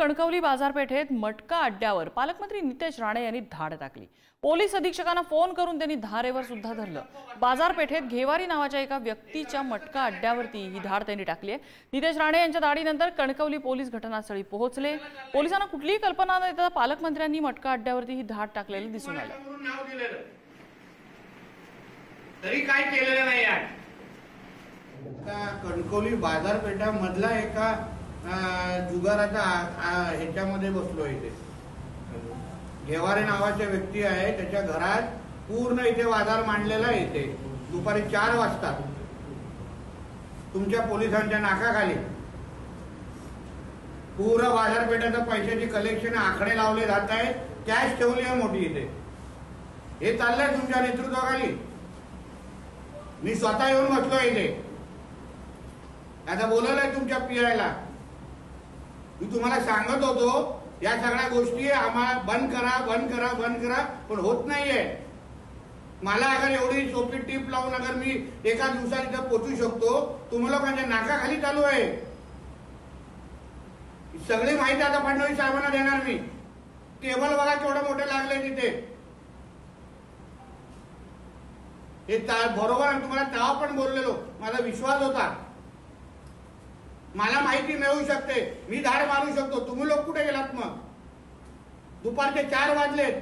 कणकवली बाजारपेठेत मटका अड्ड्यावर पालकमंत्री नितेश राणे यांनी धाड टाकली। पोलीस अधीक्षकांना फोन करून त्यांनी धारेवर सुद्धा धरलं। बाजारपेठेत घेवारी नावाच्या एका व्यक्तीच्या मटका अड्ड्यावरती ही धाड त्यांनी टाकली आहे। नितेश राणे यांच्या धाडीनंतर कणकवली पोलीस घटनास्थळी पोहोचले। पोलिसांना कुठलीही कल्पना न देता पालकमंत्र्यांनी मटका अड्ड्यावरती ही धाड टाकलेली दिसून आलं। तरी काय केलेलं नाही आहे। कणकवली बाजारपेठा मधला एका जुगाराचा ह्याच्यामध्ये बसलो इथे। घेवारे नावाचे व्यक्ती आहे, त्याच्या घरात पूर्ण इथे बाजार मांडलेला आहे। इथे दुपारी 4 वाजता तुमच्या पोलिसांच्या नाकाखाली पूर्ण बाजारपेठेचा पैशाची कलेक्शन आकडे लावले जात आहेत। कॅश ठेवली आहे मोठी इथे। हे चाललंय तुमच्या नेतृत्वाखाली। मी स्वतः येऊन बसलो इथे। आता बोलवलंय तुमच्या पीआयला। मी तुम्हाला सांगत होतो या सगळ्या गोष्टी आम्हाला बंद करा बंद करा बंद करा, पण होत नाहीये। मला अगर एवढी सोपी टीप लावून अगर मी एका दिवसात इथं पोहोचू शकतो, तुम्ही लोकांच्या नाकाखाली चालू आहे। सगळी माहिती आता फडणवीस साहेबांना देणार मी। टेबल बघा केवढे मोठे लागले तिथे। हे बरोबर आहे, तुम्हाला तेव्हा पण बोललेलो, माझा विश्वास होता। मला माहिती मिळू शकते, मी धाड मारू शकतो। तुम्ही लोक कुठे गेलात मग? दुपारचे 4 वाजलेत।